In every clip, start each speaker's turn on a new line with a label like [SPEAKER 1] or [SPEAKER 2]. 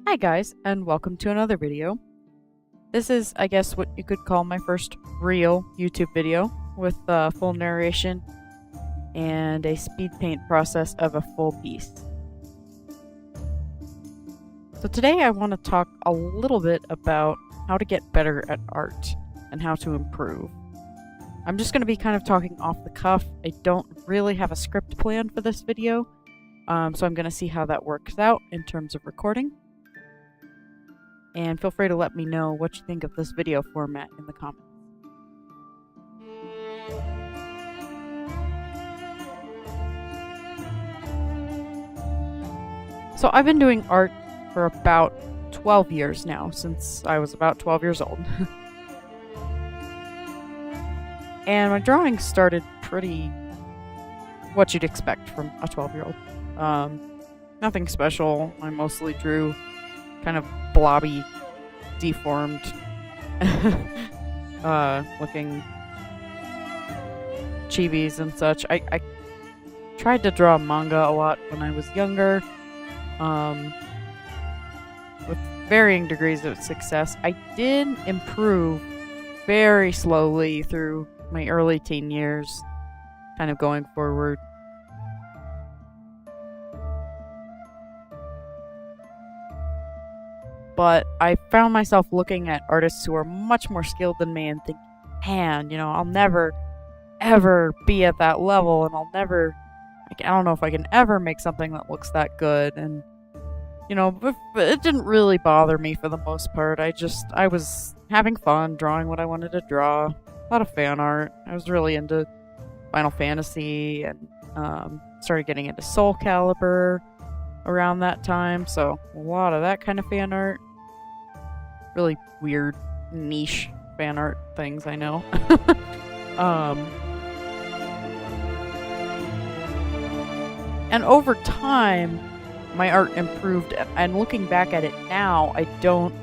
[SPEAKER 1] Hi guys, and welcome to another video. This is, I guess, what you could call my first real YouTube video with full narration and a speed paint process of a full piece. So today I want to talk a little bit about how to get better at art and how to improve. I'm just going to be kind of talking off the cuff. I don't really have a script planned for this video, so I'm going to see how that works out in terms of recording. And feel free to let me know what you think of this video format in the comments. So I've been doing art for about 12 years now, since I was about 12 years old. And my drawing started pretty what you'd expect from a 12-year-old. Nothing special. I mostly drew kind of blobby, deformed looking chibis and such. I tried to draw manga a lot when I was younger, with varying degrees of success. I did improve very slowly through my early teen years, kind of going forward. But I found myself looking at artists who are much more skilled than me and thinking, man, I'll never, ever be at that level, and I don't know if I can ever make something that looks that good. And, but it didn't really bother me for the most part. I was having fun drawing what I wanted to draw. A lot of fan art. I was really into Final Fantasy and started getting into Soul Calibur around that time, so a lot of that kind of fan art. Really weird, niche fan art things, I know. And over time, my art improved, and looking back at it now, I don't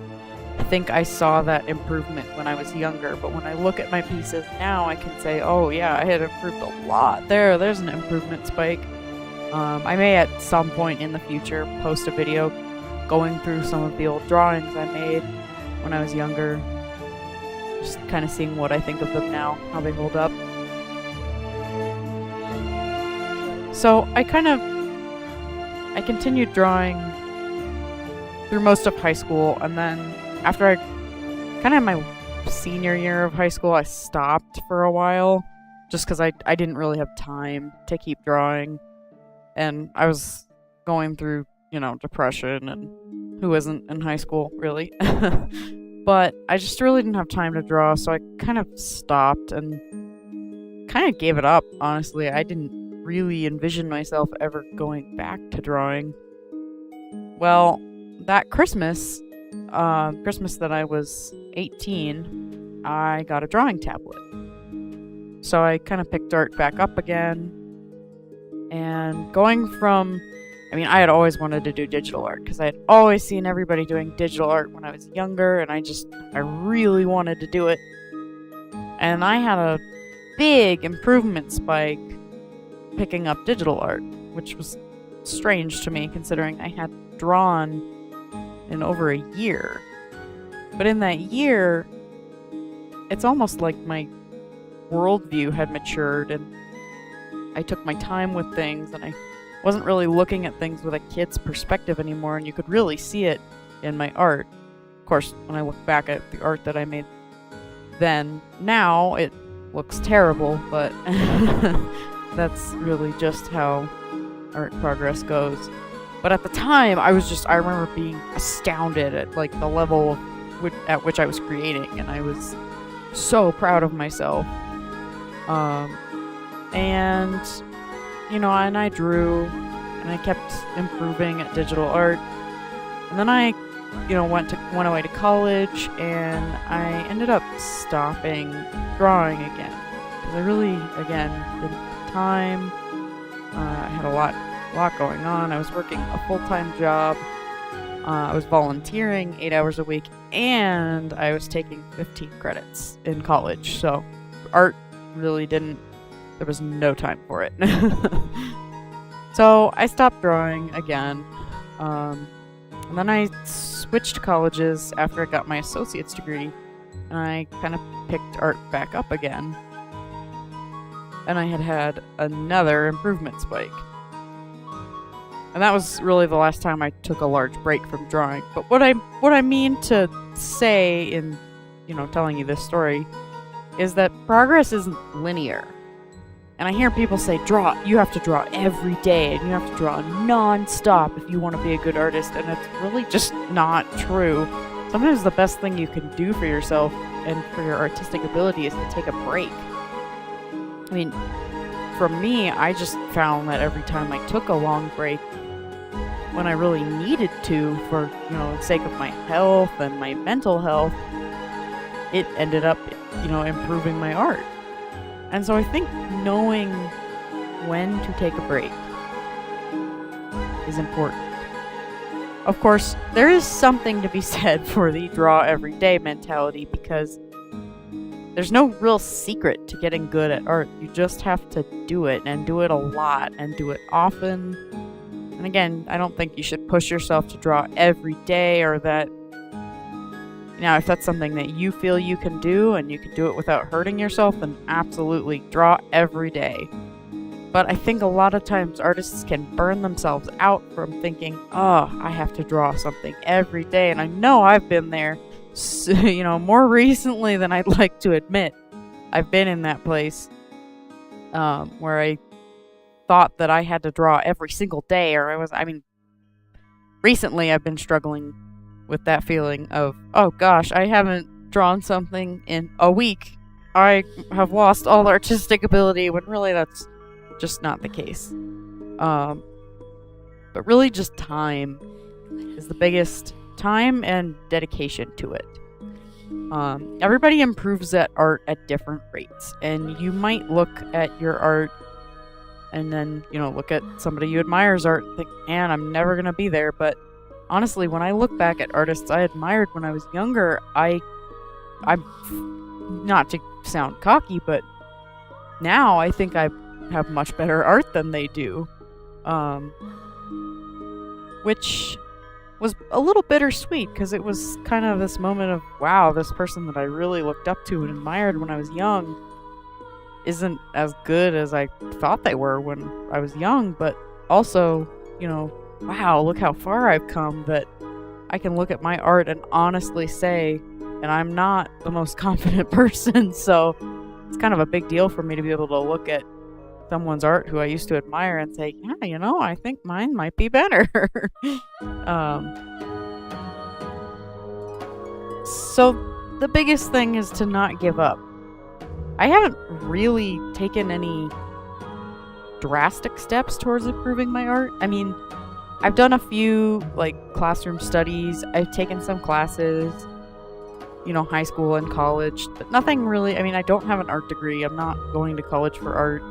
[SPEAKER 1] think I saw that improvement when I was younger, but when I look at my pieces now, I can say, oh yeah, I had improved a lot. There's an improvement spike. I may at some point in the future post a video going through some of the old drawings I made when I was younger, just kind of seeing what I think of them now, how they hold up. So I continued drawing through most of high school, and then after I kind of in my senior year of high school, I stopped for a while just because I didn't really have time to keep drawing. And I was going through, depression, and who isn't in high school, really? But I just really didn't have time to draw, so I kind of stopped and kind of gave it up, honestly. I didn't really envision myself ever going back to drawing. Well, that Christmas that I was 18, I got a drawing tablet. So I kind of picked art back up again. And going from, I had always wanted to do digital art because I had always seen everybody doing digital art when I was younger, and I really wanted to do it. And I had a big improvement spike picking up digital art, which was strange to me considering I had drawn in over a year. But in that year, it's almost like my worldview had matured, and I took my time with things, and I wasn't really looking at things with a kid's perspective anymore, and you could really see it in my art. Of course, when I look back at the art that I made then, now it looks terrible, but that's really just how art progress goes. But at the time, I remember being astounded at the level at which I was creating, and I was so proud of myself. And I drew, and I kept improving at digital art. And then I, went away to college, and I ended up stopping drawing again. Because I really, again, didn't have time. I had a lot going on. I was working a full-time job. I was volunteering 8 hours a week, and I was taking 15 credits in college. So art really there was no time for it. So I stopped drawing again. And then I switched colleges after I got my associate's degree, and I kind of picked art back up again. And I had another improvement spike. And that was really the last time I took a large break from drawing. But what I mean to say in, telling you this story is that progress isn't linear. And I hear people say, you have to draw every day, and you have to draw non-stop if you want to be a good artist, and it's really just not true. Sometimes the best thing you can do for yourself and for your artistic ability is to take a break. I mean, for me, I just found that every time I took a long break, when I really needed to for, the sake of my health and my mental health, it ended up, improving my art. And so I think knowing when to take a break is important. Of course, there is something to be said for the draw every day mentality, because there's no real secret to getting good at art. You just have to do it, and do it a lot, and do it often. And again, I don't think you should push yourself to draw every day, or that, if that's something that you feel you can do and you can do it without hurting yourself, then absolutely draw every day. But I think a lot of times artists can burn themselves out from thinking, I have to draw something every day. And I know I've been there, more recently than I'd like to admit. I've been in that place where I thought that I had to draw every single day, or recently I've been struggling with that feeling of, oh gosh, I haven't drawn something in a week. I have lost all artistic ability, when really that's just not the case. But really just time is the biggest, time and dedication to it. Everybody improves at art at different rates, and you might look at your art and then, look at somebody you admire's art and think, man, I'm never gonna be there. But honestly, when I look back at artists I admired when I was younger, I'm not to sound cocky, but now I think I have much better art than they do. Which was a little bittersweet, because it was kind of this moment of, wow, this person that I really looked up to and admired when I was young isn't as good as I thought they were when I was young, but also, wow, look how far I've come, that I can look at my art and honestly say, and I'm not the most confident person, so it's kind of a big deal for me to be able to look at someone's art who I used to admire and say, yeah, I think mine might be better. So the biggest thing is to not give up. I haven't really taken any drastic steps towards improving my art. I mean, I've done a few, classroom studies. I've taken some classes, high school and college, but nothing really. I mean, I don't have an art degree. I'm not going to college for art.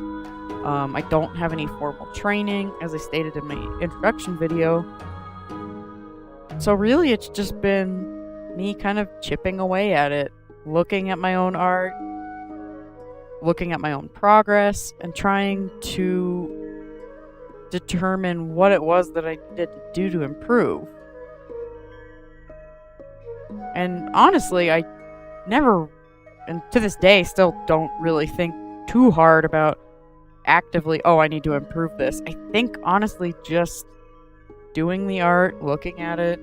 [SPEAKER 1] I don't have any formal training, as I stated in my introduction video. So really, it's just been me kind of chipping away at it, looking at my own art, looking at my own progress, and trying to determine what it was that I needed to do to improve. And honestly, I never, and to this day, still don't really think too hard about actively, I need to improve this. I think, honestly, just doing the art, looking at it.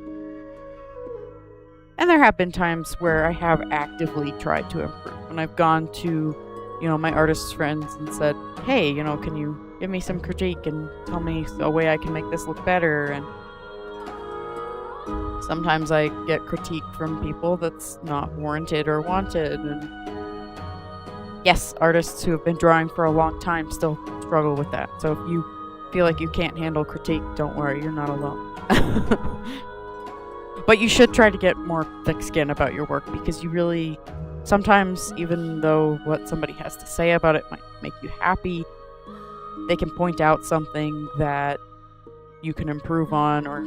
[SPEAKER 1] And there have been times where I have actively tried to improve. When I've gone to, my artist friends and said, hey, can you give me some critique and tell me a way I can make this look better? And sometimes I get critique from people that's not warranted or wanted. And yes, artists who have been drawing for a long time still struggle with that. So if you feel like you can't handle critique, don't worry, you're not alone. But you should try to get more thick skin about your work, because you really, sometimes, even though what somebody has to say about it might make you happy, they can point out something that you can improve on, or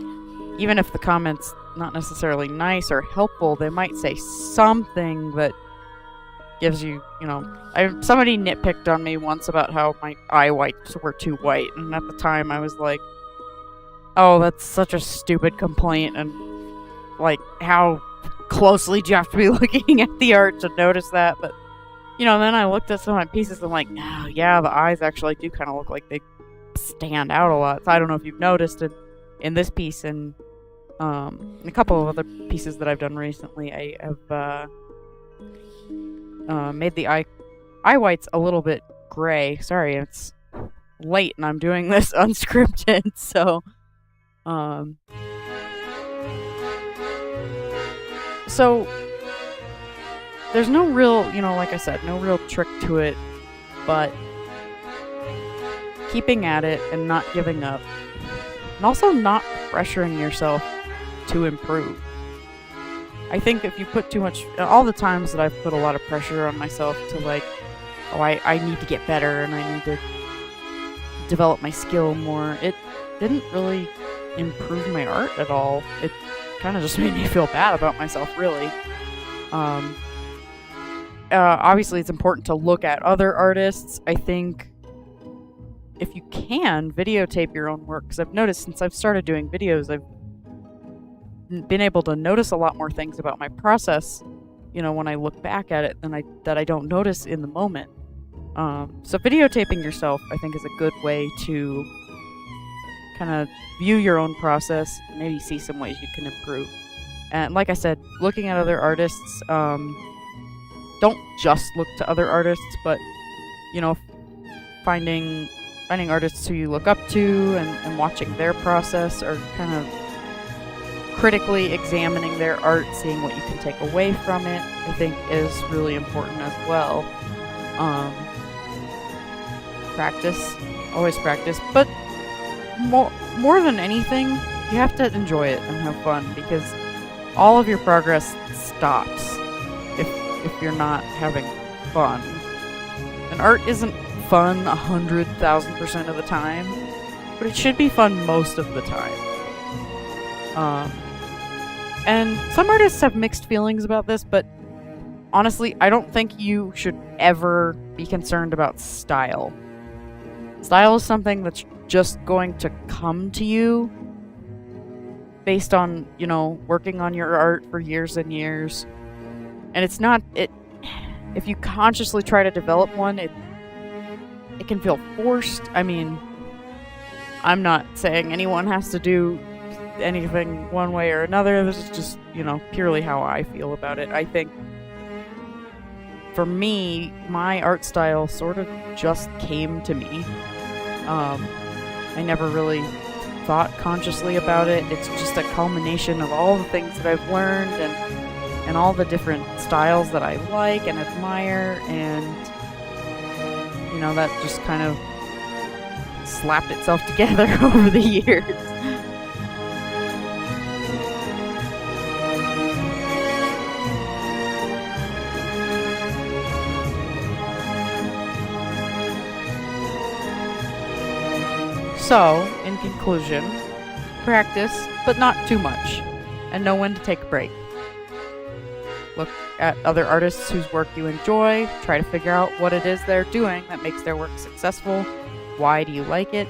[SPEAKER 1] even if the comment's not necessarily nice or helpful, they might say something that gives you, somebody nitpicked on me once about how my eye whites were too white, and at the time I was like, oh, that's such a stupid complaint, and like, how closely do you have to be looking at the art to notice that? But, you know, then I looked at some of my pieces and I'm like, oh, yeah, the eyes actually do kind of look like they stand out a lot. So I don't know if you've noticed it in this piece and a couple of other pieces that I've done recently. I have made the eye whites a little bit gray. Sorry, it's late and I'm doing this unscripted, so so there's no real, you know, like I said, no real trick to it, but keeping at it and not giving up, and also not pressuring yourself to improve. I think if you put too much, all the times that I've put a lot of pressure on myself to like, oh, I need to get better and I need to develop my skill more, it didn't really improve my art at all. It kind of just made me feel bad about myself, really. Obviously, it's important to look at other artists. I think if you can, videotape your own work, because I've noticed since I've started doing videos, I've been able to notice a lot more things about my process, you know, when I look back at it that I don't notice in the moment. So videotaping yourself, I think, is a good way to kind of view your own process, maybe see some ways you can improve. And like I said, looking at other artists, don't just look to other artists, but, you know, finding artists who you look up to and watching their process, or kind of critically examining their art, seeing what you can take away from it, I think is really important as well. Practice, always practice, but more than anything, you have to enjoy it and have fun, because all of your progress stops if you're not having fun. And art isn't fun 100,000% of the time, but it should be fun most of the time. And some artists have mixed feelings about this, but honestly, I don't think you should ever be concerned about style. Style is something that's just going to come to you based on, you know, working on your art for years and years. And it's not, if you consciously try to develop one, it can feel forced. I mean, I'm not saying anyone has to do anything one way or another. This is just, you know, purely how I feel about it. I think for me, my art style sort of just came to me. I never really thought consciously about it. It's just a culmination of all the things that I've learned and all the different styles that I like and admire, and, you know, that just kind of slapped itself together over the years. So, in conclusion, practice, but not too much, and know when to take a break. Look at other artists whose work you enjoy, try to figure out what it is they're doing that makes their work successful. Why do you like it?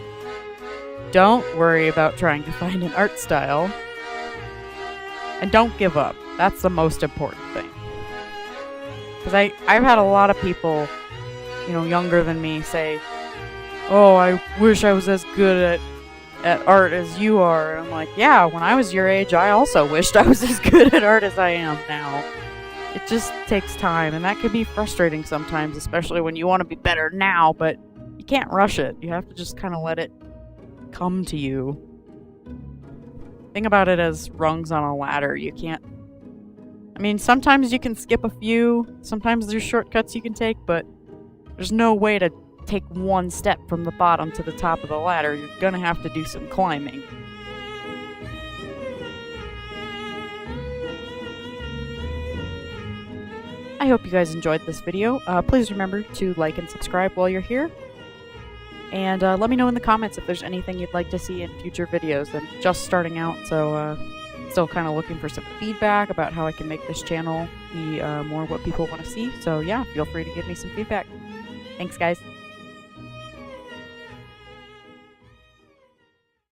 [SPEAKER 1] Don't worry about trying to find an art style. And don't give up. That's the most important thing. Because I've had a lot of people, you know, younger than me say, oh, I wish I was as good at art as you are. And I'm like, yeah, when I was your age, I also wished I was as good at art as I am now. It just takes time, and that can be frustrating sometimes, especially when you want to be better now, but you can't rush it. You have to just kind of let it come to you. Think about it as rungs on a ladder. You can't... I mean, sometimes you can skip a few, sometimes there's shortcuts you can take, but there's no way to take one step from the bottom to the top of the ladder. You're gonna have to do some climbing. I hope you guys enjoyed this video. Please remember to like and subscribe while you're here. And let me know in the comments if there's anything you'd like to see in future videos. I'm just starting out, so still kind of looking for some feedback about how I can make this channel be more what people want to see. So yeah, feel free to give me some feedback. Thanks, guys.